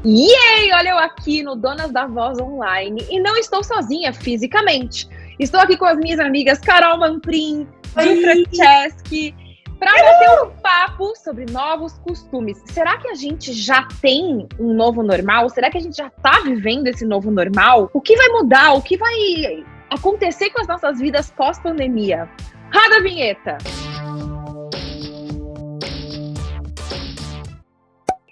E aí, olha eu aqui no Donas da Voz Online e não estou sozinha fisicamente. Estou aqui com as minhas amigas Carol Manprim, Gil Franceschi, para bater um papo sobre novos costumes. Será que a gente já tem um novo normal? Será que a gente já está vivendo esse novo normal? O que vai mudar? O que vai acontecer com as nossas vidas pós-pandemia? Roda a vinheta!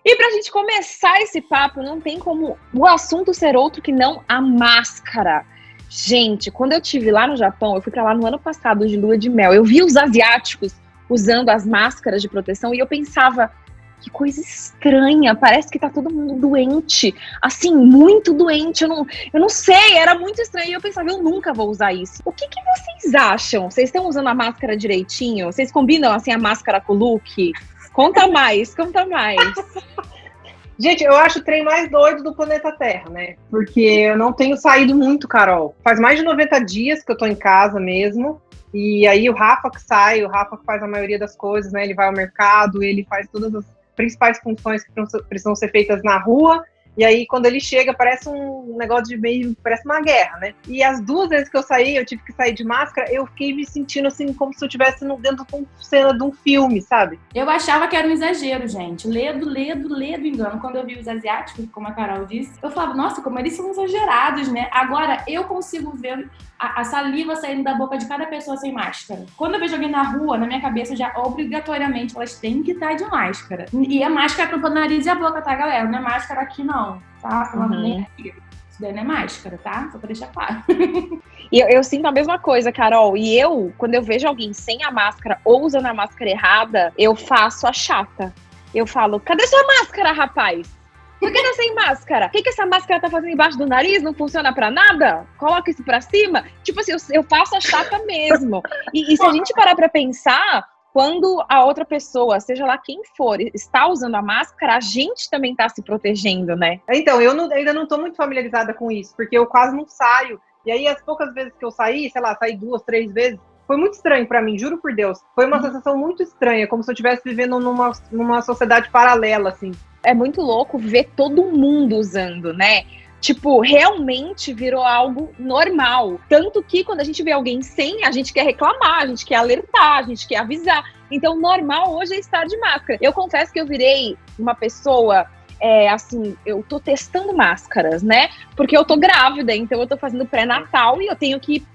E pra gente começar esse papo, não tem como o assunto ser outro que não a máscara. Gente, quando eu estive lá no Japão, eu fui pra lá no ano passado de lua de mel, eu vi os asiáticos usando as máscaras de proteção e eu pensava, que coisa estranha, parece que tá todo mundo doente, assim, muito doente, eu não sei, era muito estranho e eu pensava, eu nunca vou usar isso. O que vocês acham? Vocês estão usando a máscara direitinho? Vocês combinam, assim, a máscara com o look? Conta mais. Gente, eu acho o trem mais doido do planeta Terra, né? Porque eu não tenho saído muito, Carol. Faz mais de 90 dias que eu tô em casa mesmo. E aí o Rafa que sai, o Rafa que faz a maioria das coisas, né? Ele vai ao mercado, ele faz todas as principais funções que precisam ser feitas na rua. E aí, quando ele chega, parece um negócio de meio... Parece uma guerra, né? E as 2 vezes que eu saí, eu tive que sair de máscara, eu fiquei me sentindo assim, como se eu estivesse dentro de uma cena de um filme, sabe? Eu achava que era um exagero, gente. Ledo engano. Quando eu vi os asiáticos, como a Carol disse, eu falava, nossa, como eles são exagerados, né? Agora, eu consigo ver a saliva saindo da boca de cada pessoa sem máscara. Quando eu vejo alguém na rua, na minha cabeça, já obrigatoriamente elas têm que estar de máscara. E a máscara é pro nariz e a boca, tá, galera? Não é máscara aqui, não. Tá? Isso daí não é máscara, tá? Só pra deixar claro. E eu sinto a mesma coisa, Carol. E quando eu vejo alguém sem a máscara ou usando a máscara errada, eu faço a chata. Eu falo, cadê sua máscara, rapaz? Por que tá sem máscara? O que essa máscara tá fazendo embaixo do nariz? Não funciona pra nada? Coloca isso pra cima? Tipo assim, eu faço a chata mesmo. E se a gente parar pra pensar, quando a outra pessoa, seja lá quem for, está usando a máscara, a gente também tá se protegendo, né? Então, eu ainda não tô muito familiarizada com isso, porque eu quase não saio. E aí, as poucas vezes que eu saí, sei lá, saí 2, 3 vezes, foi muito estranho pra mim, juro por Deus. Foi uma sensação muito estranha, como se eu estivesse vivendo numa sociedade paralela, assim. É muito louco ver todo mundo usando, né? Tipo, realmente virou algo normal. Tanto que quando a gente vê alguém sem, a gente quer reclamar, a gente quer alertar, a gente quer avisar. Então, normal hoje é estar de máscara. Eu confesso que eu virei uma pessoa... assim, eu tô testando máscaras, né? Porque eu tô grávida, então eu tô fazendo pré-natal e eu tenho que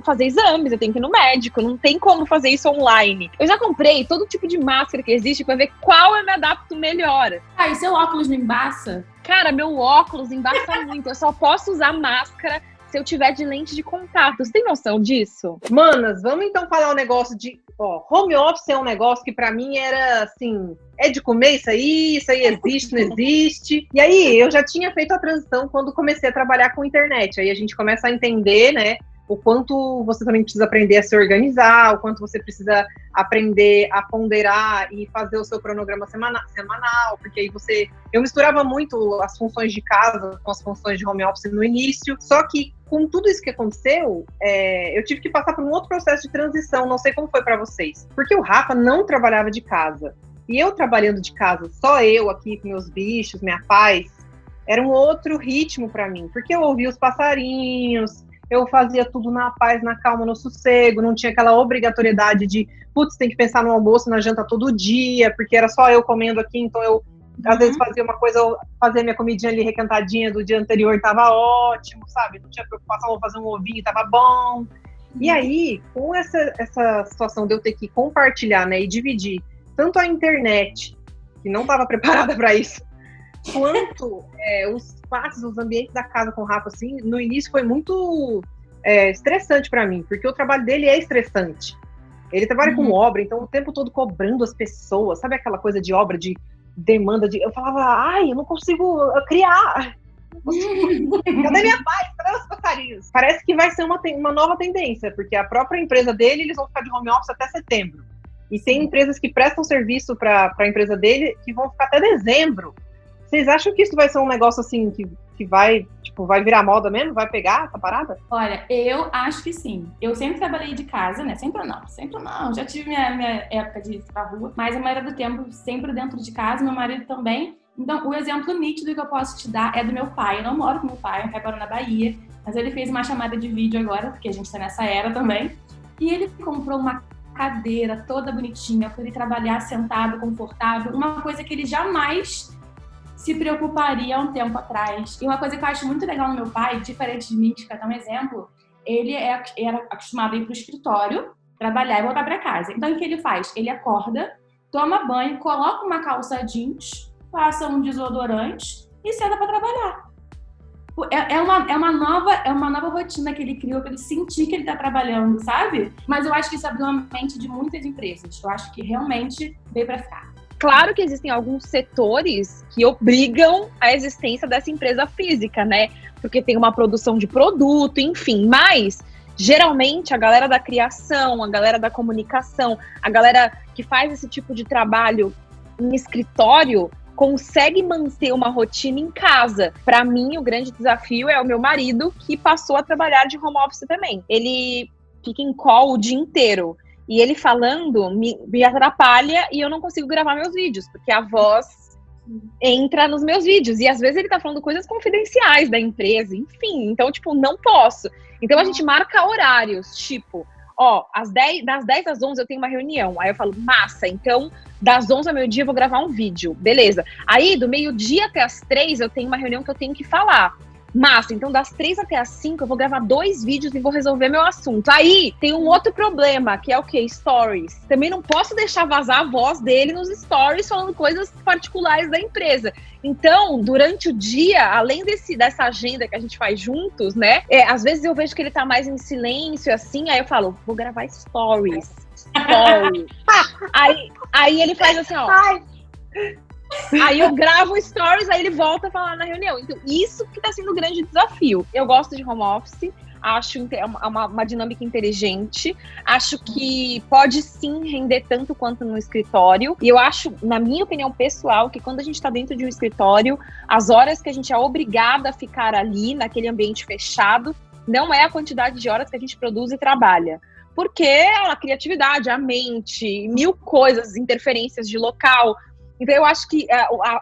fazer exames, eu tenho que ir no médico, não tem como fazer isso online. Eu já comprei todo tipo de máscara que existe pra ver qual eu me adapto melhor. E seu óculos não embaça? Cara, meu óculos embaça muito, eu só posso usar máscara se eu tiver de lente de contato. Você tem noção disso? Manas, vamos então falar um negócio de... home office é um negócio que pra mim era, assim... É de comer isso aí existe, não existe. E aí, eu já tinha feito a transição quando comecei a trabalhar com internet. Aí a gente começa a entender, né? O quanto você também precisa aprender a se organizar, o quanto você precisa aprender a ponderar e fazer o seu cronograma semanal, porque aí eu misturava muito as funções de casa com as funções de home office no início, só que com tudo isso que aconteceu, eu tive que passar por um outro processo de transição, não sei como foi para vocês, porque o Rafa não trabalhava de casa, e eu trabalhando de casa, só eu aqui com meus bichos, minha paz, era um outro ritmo para mim, porque eu ouvia os passarinhos, eu fazia tudo na paz, na calma, no sossego, não tinha aquela obrigatoriedade de, putz, tem que pensar no almoço, na janta todo dia, porque era só eu comendo aqui, então eu, às vezes, fazia uma coisa, fazia minha comidinha ali requentadinha do dia anterior, tava ótimo, sabe? Não tinha preocupação, vou fazer um ovinho, tava bom. E aí, com essa situação de eu ter que compartilhar, né, e dividir tanto a internet, que não estava preparada para isso, quanto os espaços, os ambientes da casa com o Rafa, assim, no início foi muito estressante para mim, porque o trabalho dele é estressante. Ele trabalha com obra, então o tempo todo cobrando as pessoas, sabe aquela coisa de obra, de demanda, eu falava, eu não consigo criar. Cadê minha paz? Cadê os passarinhos? Parece que vai ser uma nova tendência, porque a própria empresa dele, eles vão ficar de home office até setembro. E tem empresas que prestam serviço para a empresa dele que vão ficar até dezembro. Vocês acham que isso vai ser um negócio assim que vai virar moda mesmo? Vai pegar essa parada? Olha, eu acho que sim. Eu sempre trabalhei de casa, né? Sempre não. Já tive minha época de ir pra rua, mas a maioria do tempo sempre dentro de casa, meu marido também. Então, o exemplo nítido que eu posso te dar é do meu pai. Eu não moro com meu pai, meu pai mora na Bahia, mas ele fez uma chamada de vídeo agora, porque a gente tá nessa era também, e ele comprou uma cadeira toda bonitinha para ele trabalhar sentado, confortável, uma coisa que ele jamais se preocuparia há um tempo atrás. E uma coisa que eu acho muito legal no meu pai, diferente de mim, que é um exemplo, ele era acostumado a ir pro escritório, trabalhar e voltar para casa. Então, o que ele faz? Ele acorda, toma banho, coloca uma calça jeans, passa um desodorante e senta para trabalhar. É uma nova rotina que ele criou para ele sentir que ele está trabalhando, sabe? Mas eu acho que isso abriu a mente de muitas empresas. Eu acho que realmente veio para ficar. Claro que existem alguns setores que obrigam a existência dessa empresa física, né? Porque tem uma produção de produto, enfim. Mas, geralmente, a galera da criação, a galera da comunicação, a galera que faz esse tipo de trabalho em escritório, consegue manter uma rotina em casa. Para mim, o grande desafio é o meu marido, que passou a trabalhar de home office também. Ele fica em call o dia inteiro. E ele falando me atrapalha e eu não consigo gravar meus vídeos, porque a voz entra nos meus vídeos. E às vezes ele tá falando coisas confidenciais da empresa, enfim. Então, tipo, não posso. Então a gente marca horários, tipo, das 10 às 11 eu tenho uma reunião. Aí eu falo, massa, então das 11 ao meio-dia eu vou gravar um vídeo. Beleza. Aí do meio-dia até as 3 eu tenho uma reunião que eu tenho que falar. Massa, então das 3 até as 5 eu vou gravar 2 vídeos e vou resolver meu assunto. Aí tem um outro problema, que é o quê? Stories. Também não posso deixar vazar a voz dele nos stories falando coisas particulares da empresa. Então, durante o dia, além dessa agenda que a gente faz juntos, né? Às vezes eu vejo que ele tá mais em silêncio, assim, aí eu falo, vou gravar stories. Aí ele faz assim, ó. Aí eu gravo stories, aí ele volta a falar na reunião. Então, isso que tá sendo o grande desafio. Eu gosto de home office, acho uma dinâmica inteligente, acho que pode sim render tanto quanto no escritório. E eu acho, na minha opinião pessoal, que quando a gente tá dentro de um escritório, as horas que a gente é obrigada a ficar ali, naquele ambiente fechado, não é a quantidade de horas que a gente produz e trabalha. Porque a criatividade, a mente, 1000 coisas, interferências de local. Então, eu acho que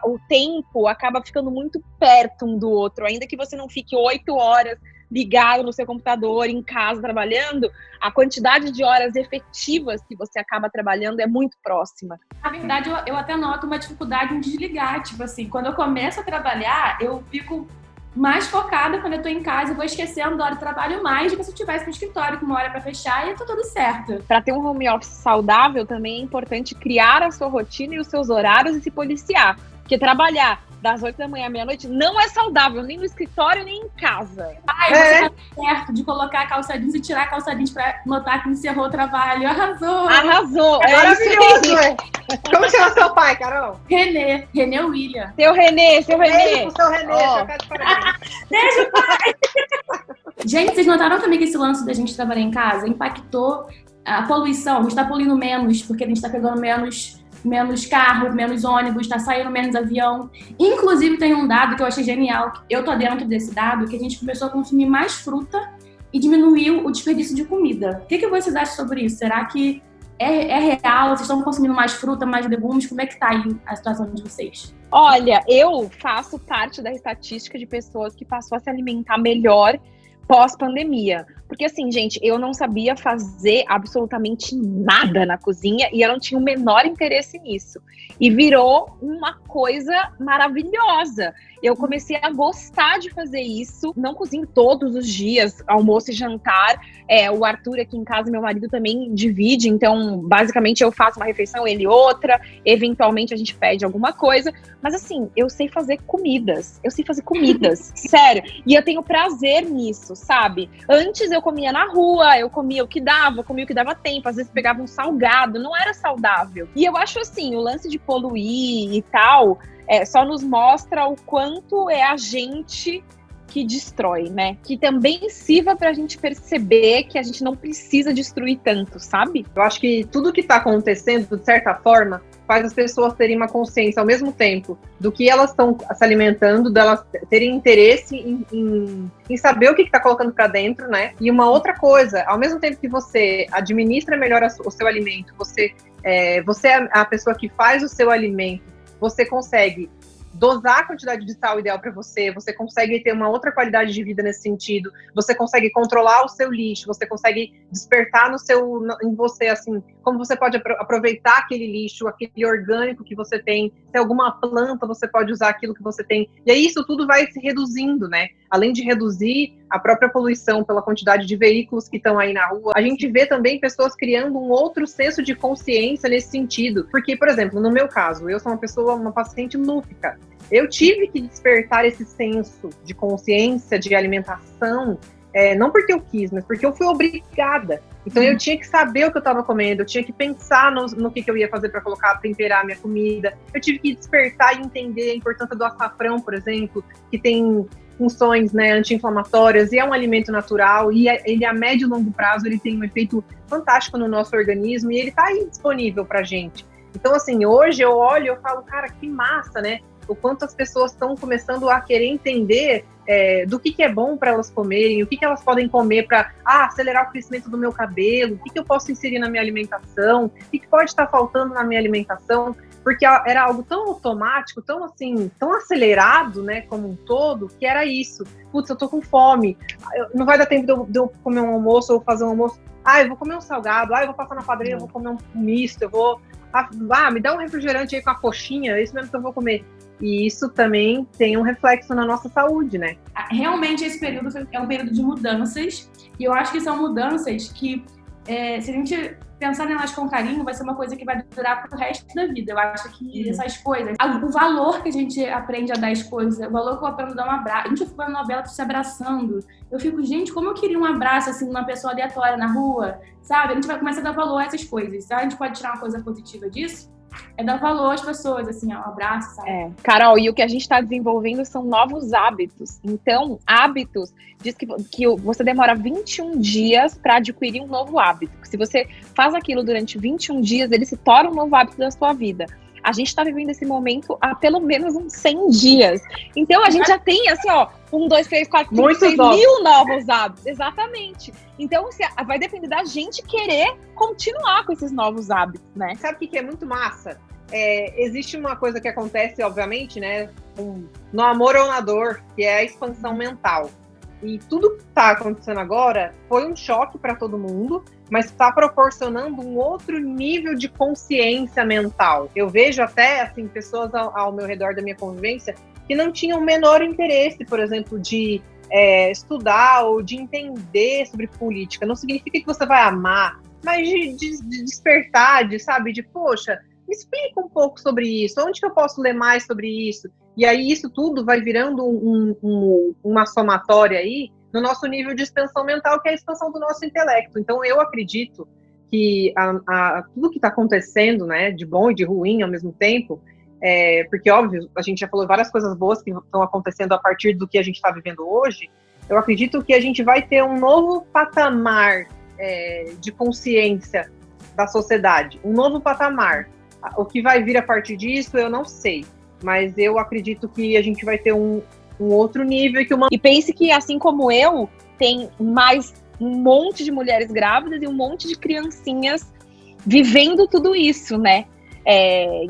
o tempo acaba ficando muito perto um do outro. Ainda que você não fique 8 horas ligado no seu computador, em casa, trabalhando, a quantidade de horas efetivas que você acaba trabalhando é muito próxima. Na verdade, eu até noto uma dificuldade em desligar. Tipo assim, quando eu começo a trabalhar, eu fico mais focada quando eu tô em casa e vou esquecendo da hora de trabalho mais do que se eu estivesse no escritório com uma hora pra fechar e tá tudo certo. Para ter um home office saudável, também é importante criar a sua rotina e os seus horários e se policiar. Porque trabalhar das 8 da manhã à meia-noite não é saudável, nem no escritório, nem em casa. Você tá certo de colocar a calça jeans e tirar a calça jeans pra notar que encerrou o trabalho. Arrasou! Arrasou! É maravilhoso! Como chama seu pai, Carol? René William. Seu René! Beijo pro seu René, de parabéns. Beijo, pai! Gente, vocês notaram também que esse lance da gente trabalhar em casa impactou a poluição? A gente tá poluindo menos, porque a gente tá pegando menos carro, menos ônibus, tá saindo menos avião. Inclusive, tem um dado que eu achei genial, eu tô dentro desse dado, que a gente começou a consumir mais fruta e diminuiu o desperdício de comida. O que vocês acham sobre isso? Será que é real? Vocês estão consumindo mais fruta, mais legumes? Como é que tá aí a situação de vocês? Olha, eu faço parte da estatística de pessoas que passou a se alimentar melhor pós-pandemia. Porque assim, gente, eu não sabia fazer absolutamente nada na cozinha e eu não tinha o menor interesse nisso. E virou uma coisa maravilhosa. Eu comecei a gostar de fazer isso. Não cozinho todos os dias, almoço e jantar. O Arthur aqui em casa, meu marido, também divide. Então, basicamente, eu faço uma refeição, ele outra. Eventualmente, a gente pede alguma coisa. Mas assim, eu sei fazer comidas. Sério. E eu tenho prazer nisso, sabe? Antes eu comia na rua, eu comia o que dava tempo. Às vezes pegava um salgado, não era saudável. E eu acho assim, o lance de poluir e tal, só nos mostra o quanto é a gente que destrói, né? Que também sirva pra gente perceber que a gente não precisa destruir tanto, sabe? Eu acho que tudo que tá acontecendo, de certa forma, faz as pessoas terem uma consciência ao mesmo tempo do que elas estão se alimentando, delas terem interesse em saber o que está colocando para dentro, né? E uma outra coisa, ao mesmo tempo que você administra melhor o seu alimento, você é a pessoa que faz o seu alimento, você consegue dosar a quantidade de sal ideal para você, você consegue ter uma outra qualidade de vida nesse sentido, você consegue controlar o seu lixo, você consegue despertar em você, assim, como você pode aproveitar aquele lixo, aquele orgânico que você tem, se é alguma planta, você pode usar aquilo que você tem, e aí isso tudo vai se reduzindo, né? Além de reduzir a própria poluição pela quantidade de veículos que estão aí na rua, a gente vê também pessoas criando um outro senso de consciência nesse sentido, porque, por exemplo, no meu caso, eu sou uma paciente lúpica, eu tive que despertar esse senso de consciência, de alimentação, não porque eu quis, mas porque eu fui obrigada. Então eu tinha que saber o que eu estava comendo, eu tinha que pensar no que eu ia fazer para temperar a minha comida. Eu tive que despertar e entender a importância do açafrão, por exemplo, que tem funções, né, anti-inflamatórias e é um alimento natural e ele a médio e longo prazo ele tem um efeito fantástico no nosso organismo e ele está aí disponível para gente. Então, assim, hoje eu olho e eu falo, cara, que massa, né? O quanto as pessoas estão começando a querer entender do que é bom para elas comerem, o que elas podem comer para acelerar o crescimento do meu cabelo, o que eu posso inserir na minha alimentação, o que pode estar faltando na minha alimentação, porque era algo tão automático, tão assim, tão acelerado, né, como um todo, que era isso. Putz, eu tô com fome, não vai dar tempo de eu comer um almoço ou fazer um almoço. Eu vou comer um salgado, eu vou passar na padaria, eu vou comer um misto, eu vou... me dá um refrigerante aí com a coxinha, é isso mesmo que eu vou comer. E isso também tem um reflexo na nossa saúde, né? Realmente esse período é um período de mudanças, e eu acho que são mudanças que, se a gente pensar nelas com carinho, vai ser uma coisa que vai durar pro resto da vida. Eu acho que essas coisas, o valor que a gente aprende a dar às coisas, o valor que eu aprendo a dar um abraço. A gente fica na novela se abraçando. Eu fico, gente, como eu queria um abraço, assim, de uma pessoa aleatória na rua, sabe? A gente vai começar a dar valor a essas coisas. Sabe? A gente pode tirar uma coisa positiva disso, é dar valor às pessoas, assim, um abraço, sabe? Carol, e o que a gente está desenvolvendo são novos hábitos. Então, hábitos, diz que você demora 21 dias para adquirir um novo hábito. Se você faz aquilo durante 21 dias, ele se torna um novo hábito da sua vida. A gente está vivendo esse momento há pelo menos uns 100 dias. Então, a gente já tem, assim, 1, 2, 3, 4, 5, 6 mil novos hábitos. Exatamente. Então, vai depender da gente querer continuar com esses novos hábitos, né? Sabe o que é muito massa? Existe uma coisa que acontece, obviamente, né? No amor ou na dor, que é a expansão mental. E tudo que está acontecendo agora foi um choque para todo mundo, mas está proporcionando um outro nível de consciência mental. Eu vejo até, assim, pessoas ao meu redor da minha convivência que não tinham o menor interesse, por exemplo, de estudar ou de entender sobre política. Não significa que você vai amar, mas de despertar, poxa, me explica um pouco sobre isso, onde que eu posso ler mais sobre isso? E aí isso tudo vai virando uma somatória aí no nosso nível de expansão mental, que é a expansão do nosso intelecto. Então eu acredito que tudo que está acontecendo, né, de bom e de ruim ao mesmo tempo, porque óbvio, a gente já falou várias coisas boas que estão acontecendo a partir do que a gente está vivendo hoje, eu acredito que a gente vai ter um novo patamar de consciência da sociedade, um novo patamar. O que vai vir a partir disso, eu não sei. Mas eu acredito que a gente vai ter um outro nível. E pense que, assim como eu, tem mais um monte de mulheres grávidas e um monte de criancinhas vivendo tudo isso, né?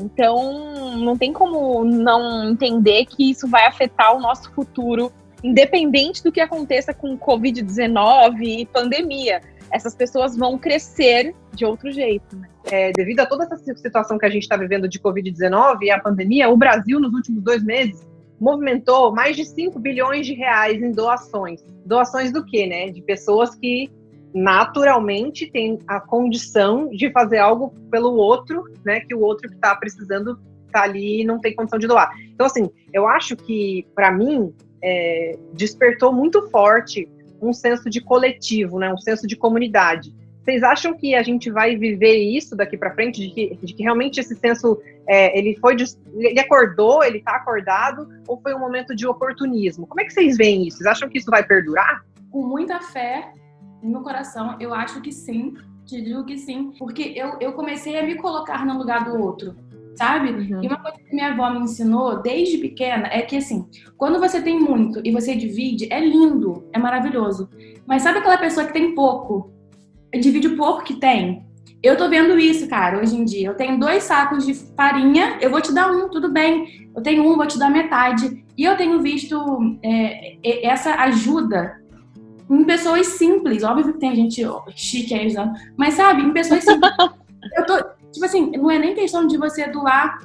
Então, não tem como não entender que isso vai afetar o nosso futuro, independente do que aconteça com Covid-19 e pandemia. Essas pessoas vão crescer de outro jeito, né? Devido a toda essa situação que a gente está vivendo de Covid-19 e a pandemia, o Brasil, nos últimos 2 meses, movimentou mais de 5 bilhões de reais em doações. Doações do quê, né? De pessoas que naturalmente têm a condição de fazer algo pelo outro, né? Que o outro que está precisando está ali e não tem condição de doar. Então, assim, eu acho que, para mim, despertou muito forte um senso de coletivo, né? Um senso de comunidade. Vocês acham que a gente vai viver isso daqui para frente, de que realmente esse senso, ele acordou, ele está acordado, ou foi um momento de oportunismo? Como é que vocês veem isso? Vocês acham que isso vai perdurar? Com muita fé no meu coração, eu acho que sim, te digo que sim, porque eu comecei a me colocar no lugar do outro, sabe? Uhum. E uma coisa que minha avó me ensinou desde pequena é que, assim, quando você tem muito e você divide, é lindo, é maravilhoso. Mas sabe aquela pessoa que tem pouco? Divide o pouco que tem. Eu tô vendo isso, cara, hoje em dia. Eu tenho 2 sacos de farinha, eu vou te dar um, tudo bem. Eu tenho um, vou te dar metade. E eu tenho visto essa ajuda em pessoas simples. Óbvio que tem gente chique aí usando, mas sabe, em pessoas simples. Eu tô, tipo assim, não é nem questão de você doar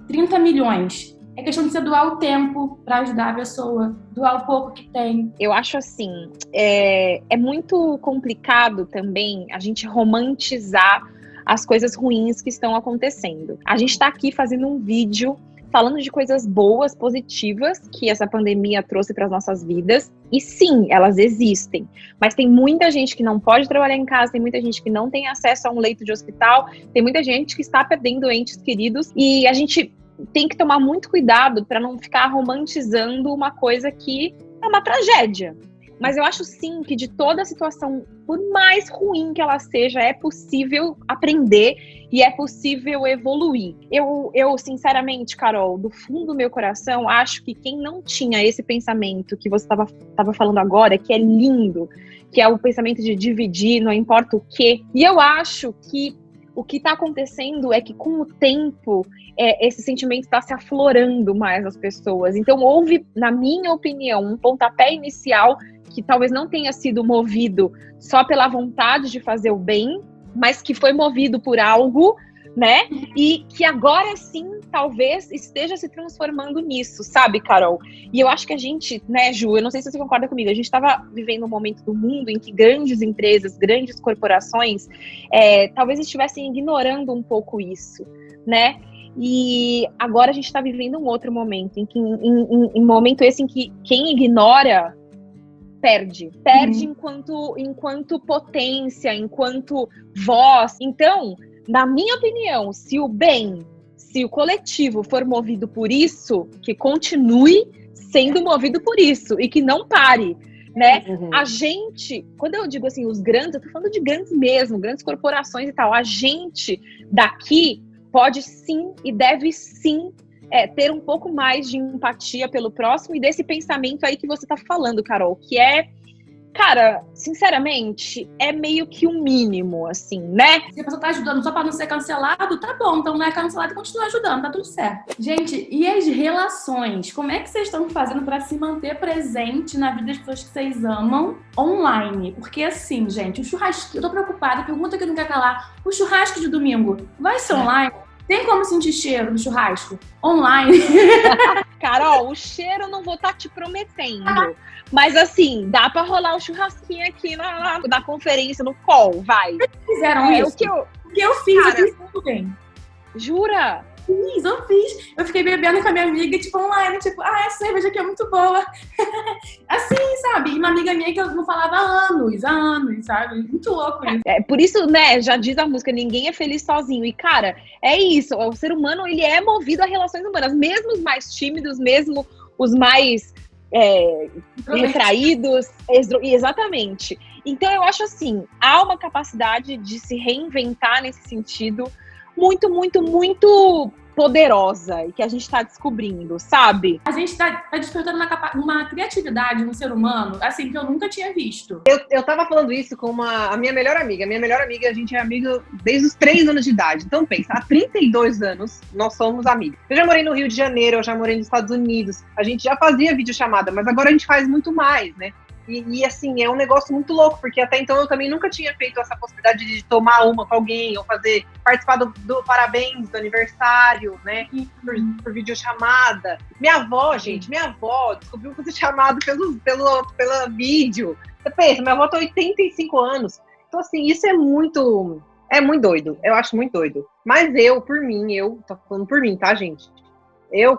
30 milhões. É questão de você doar o tempo pra ajudar a pessoa, doar o pouco que tem. Eu acho assim, é muito complicado também a gente romantizar as coisas ruins que estão acontecendo. A gente tá aqui fazendo um vídeo falando de coisas boas, positivas, que essa pandemia trouxe para as nossas vidas. E sim, elas existem. Mas tem muita gente que não pode trabalhar em casa, tem muita gente que não tem acesso a um leito de hospital, tem muita gente que está perdendo entes queridos. E a gente tem que tomar muito cuidado para não ficar romantizando uma coisa que é uma tragédia. Mas eu acho sim que de toda a situação, por mais ruim que ela seja, é possível aprender e é possível evoluir. Eu sinceramente, Carol, do fundo do meu coração, acho que quem não tinha esse pensamento que você estava falando agora, que é lindo, que é o pensamento de dividir, não importa o quê. E eu acho que o que está acontecendo é que com o tempo, esse sentimento está se aflorando mais nas pessoas. Então houve, na minha opinião, um pontapé inicial que talvez não tenha sido movido só pela vontade de fazer o bem, mas que foi movido por algo, né? E que agora sim, talvez esteja se transformando nisso, sabe, Carol? E eu acho que a gente, né, Ju, eu não sei se você concorda comigo, a gente estava vivendo um momento do mundo em que grandes empresas, grandes corporações, talvez estivessem ignorando um pouco isso, né? E agora a gente está vivendo um outro momento, em que, em momento esse em que quem ignora perde enquanto potência, enquanto voz. Então, na minha opinião, se o coletivo for movido por isso, que continue sendo movido por isso e que não pare, né? A gente, quando eu digo assim, os grandes, eu tô falando de grandes mesmo, grandes corporações e tal, a gente daqui pode sim e deve sim ter um pouco mais de empatia pelo próximo e desse pensamento aí que você tá falando, Carol, que cara, sinceramente, é meio que o mínimo, assim, né? Se a pessoa tá ajudando só pra não ser cancelado, tá bom, então não é cancelado e continua ajudando, tá tudo certo. Gente, e as relações? Como é que vocês estão fazendo pra se manter presente na vida das pessoas que vocês amam online? Porque assim, gente, o churrasco, eu tô preocupada, pergunta que não quer calar, o churrasco de domingo vai ser online? Tem como sentir cheiro do churrasco? Online? Carol, o cheiro eu não vou estar te prometendo. Mas assim, dá pra rolar o churrasquinho aqui na conferência, no call, vai. Fizeram isso? O que eu fiz, cara, eu fiz tudo bem. Jura? Eu fiz. Eu fiquei bebendo com a minha amiga, tipo, online, tipo, essa cerveja aqui é muito boa. Assim, sabe? E uma amiga minha que eu não falava há anos, sabe? Muito louco isso. Por isso, né, já diz a música, ninguém é feliz sozinho. E, cara, é isso. O ser humano, ele é movido a relações humanas. Mesmo os mais tímidos, mesmo os mais retraídos. Exatamente. Então, eu acho assim, há uma capacidade de se reinventar nesse sentido muito, muito, muito poderosa e que a gente tá descobrindo, sabe? A gente tá despertando uma criatividade no ser humano, assim, que eu nunca tinha visto. Eu tava falando isso com a minha melhor amiga. Minha melhor amiga, a gente é amiga desde os 3 anos de idade. Então, pensa, há 32 anos nós somos amigas. Eu já morei no Rio de Janeiro, eu já morei nos Estados Unidos. A gente já fazia videochamada, mas agora a gente faz muito mais, né? E assim, é um negócio muito louco, porque até então eu também nunca tinha feito essa possibilidade de tomar uma com alguém, ou participar do parabéns, do aniversário, né, por videochamada. Minha avó descobriu fazer chamada pela vídeo. Você pensa, minha avó tem 85 anos. Então assim, isso é muito doido, eu acho muito doido. Mas eu tô falando por mim, tá, gente?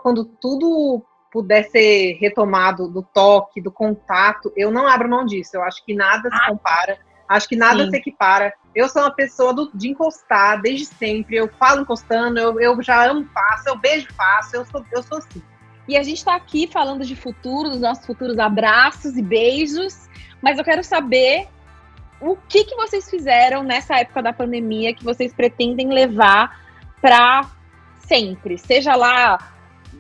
Quando tudo puder ser retomado do toque, do contato, eu não abro mão disso. Eu acho que nada se compara, acho que nada se equipara. Eu sou uma pessoa de encostar desde sempre. Eu falo encostando, eu já amo fácil, eu beijo fácil, eu sou assim. E a gente tá aqui falando de futuro, dos nossos futuros abraços e beijos, mas eu quero saber o que vocês fizeram nessa época da pandemia que vocês pretendem levar para sempre, seja lá,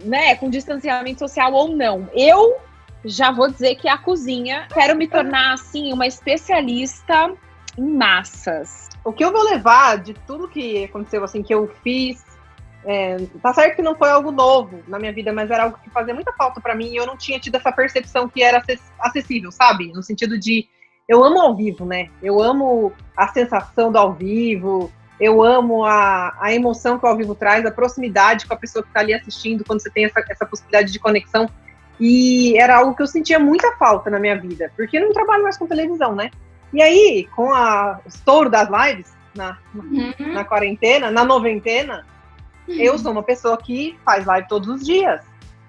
né, com distanciamento social ou não. Eu já vou dizer que a cozinha, quero me tornar, assim, uma especialista em massas. O que eu vou levar de tudo que aconteceu, assim, que eu fiz, tá certo que não foi algo novo na minha vida, mas era algo que fazia muita falta pra mim e eu não tinha tido essa percepção que era acessível, sabe? No sentido de, eu amo ao vivo, né? Eu amo a sensação do ao vivo, eu amo a emoção que o ao vivo traz, a proximidade com a pessoa que tá ali assistindo, quando você tem essa possibilidade de conexão. E era algo que eu sentia muita falta na minha vida, porque eu não trabalho mais com televisão, né? E aí, com o estouro das lives, na quarentena, na noventena, eu sou uma pessoa que faz live todos os dias.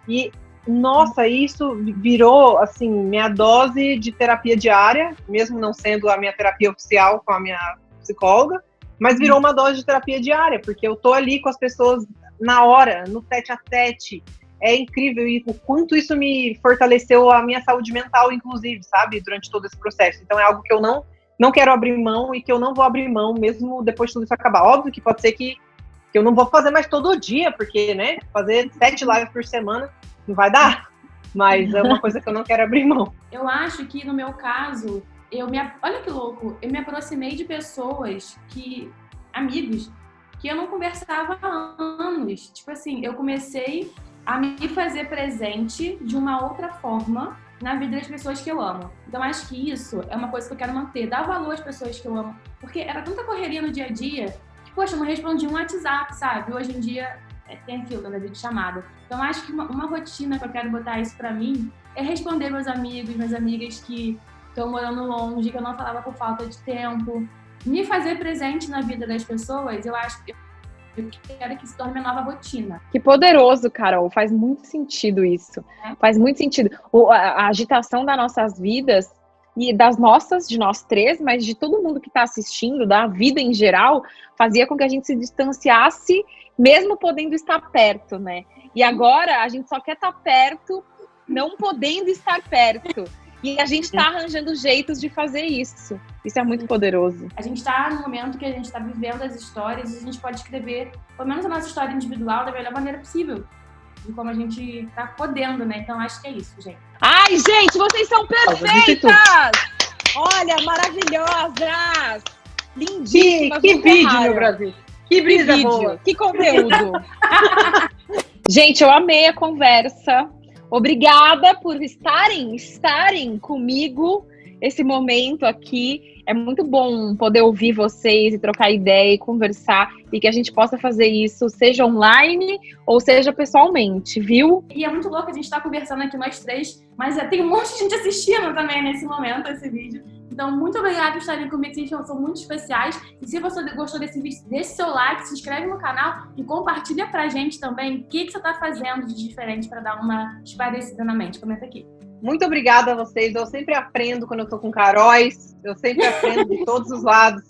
E, nossa, isso virou, assim, minha dose de terapia diária, mesmo não sendo a minha terapia oficial com a minha psicóloga, mas virou uma dose de terapia diária, porque eu tô ali com as pessoas na hora, no tete-a-tete. É incrível e o quanto isso me fortaleceu a minha saúde mental, inclusive, sabe? Durante todo esse processo. Então é algo que eu não quero abrir mão e que eu não vou abrir mão mesmo depois de tudo isso acabar. Óbvio que pode ser que eu não vou fazer mais todo dia, porque, né? Fazer 7 lives por semana não vai dar. Mas é uma coisa que eu não quero abrir mão. Eu acho que, no meu caso, olha que louco, eu me aproximei de pessoas amigos, que eu não conversava há anos. Tipo assim, eu comecei a me fazer presente de uma outra forma na vida das pessoas que eu amo. Então, acho que isso é uma coisa que eu quero manter, dar valor às pessoas que eu amo. Porque era tanta correria no dia a dia que, poxa, eu não respondi um WhatsApp, sabe? Hoje em dia tem aquilo, né, de chamada. Então, acho que uma rotina que eu quero botar isso pra mim é responder meus amigos, minhas amigas que estão morando longe, que eu não falava por falta de tempo. Me fazer presente na vida das pessoas, eu acho que eu quero que se torne minha nova rotina. Que poderoso, Carol. Faz muito sentido isso. Faz muito sentido. A agitação das nossas vidas, e de nós três, mas de todo mundo que está assistindo, da vida em geral, fazia com que a gente se distanciasse, mesmo podendo estar perto, né? E agora a gente só quer estar perto, não podendo estar perto. E a gente está arranjando jeitos de fazer isso. Isso é muito poderoso. A gente está no momento que a gente está vivendo as histórias e a gente pode escrever, pelo menos a nossa história individual, da melhor maneira possível. De como a gente está podendo, né? Então, acho que é isso, gente. Ai, gente, vocês são perfeitas! Olha, maravilhosas! Lindíssimas. Que vídeo, meu Brasil! Que brisa boa! Que conteúdo! Gente, eu amei a conversa. Obrigada por estarem comigo esse momento aqui. É muito bom poder ouvir vocês e trocar ideia e conversar e que a gente possa fazer isso, seja online ou seja pessoalmente, viu? E é muito louco a gente estar conversando aqui nós três, mas tem um monte de gente assistindo também nesse momento, esse vídeo. Então, muito obrigada por estarem comigo, vocês são muito especiais. E se você gostou desse vídeo, deixe seu like, se inscreve no canal e compartilha pra gente também o que você tá fazendo de diferente para dar uma esparecida na mente. Comenta aqui. Muito obrigada a vocês. Eu sempre aprendo quando eu tô com Caróis. Eu sempre aprendo de todos os lados.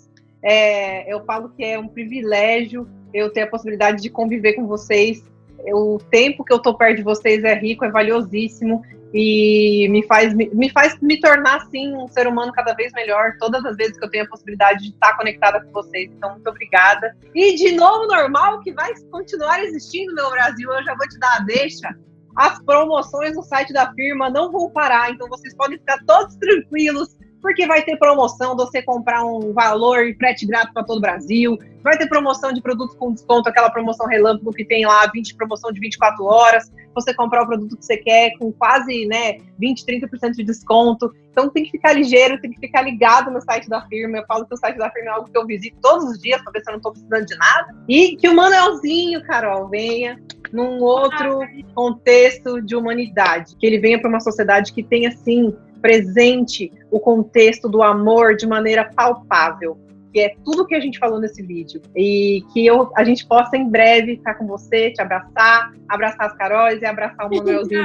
Eu falo que é um privilégio eu ter a possibilidade de conviver com vocês. O tempo que eu tô perto de vocês é rico, é valiosíssimo. E me faz me tornar, assim, um ser humano cada vez melhor, todas as vezes que eu tenho a possibilidade de estar conectada com vocês. Então, muito obrigada. E, de novo, normal, que vai continuar existindo, meu Brasil, eu já vou te dar a deixa. As promoções no site da firma não vão parar, então vocês podem ficar todos tranquilos, porque vai ter promoção de você comprar um valor e frete grátis para todo o Brasil, vai ter promoção de produtos com desconto, aquela promoção relâmpago que tem lá, promoção de 24 horas, você comprar o produto que você quer com quase, 20, 30% de desconto. Então tem que ficar ligeiro, tem que ficar ligado no site da firma. Eu falo que o site da firma é algo que eu visito todos os dias para ver se eu não estou precisando de nada. E que o Manuelzinho, Carol, venha num outro contexto de humanidade, que ele venha para uma sociedade que tenha, sim, presente o contexto do amor de maneira palpável, que é tudo que a gente falou nesse vídeo. E que a gente possa em breve estar com você, te abraçar as Caróis e abraçar o Manuelzinho.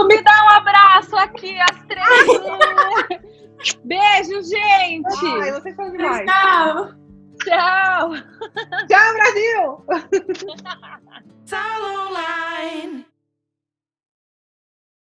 Me dá um abraço aqui, as três. Beijo, gente. Ai, vocês são demais. Tchau. Tchau. Tchau, Brasil. It's all online.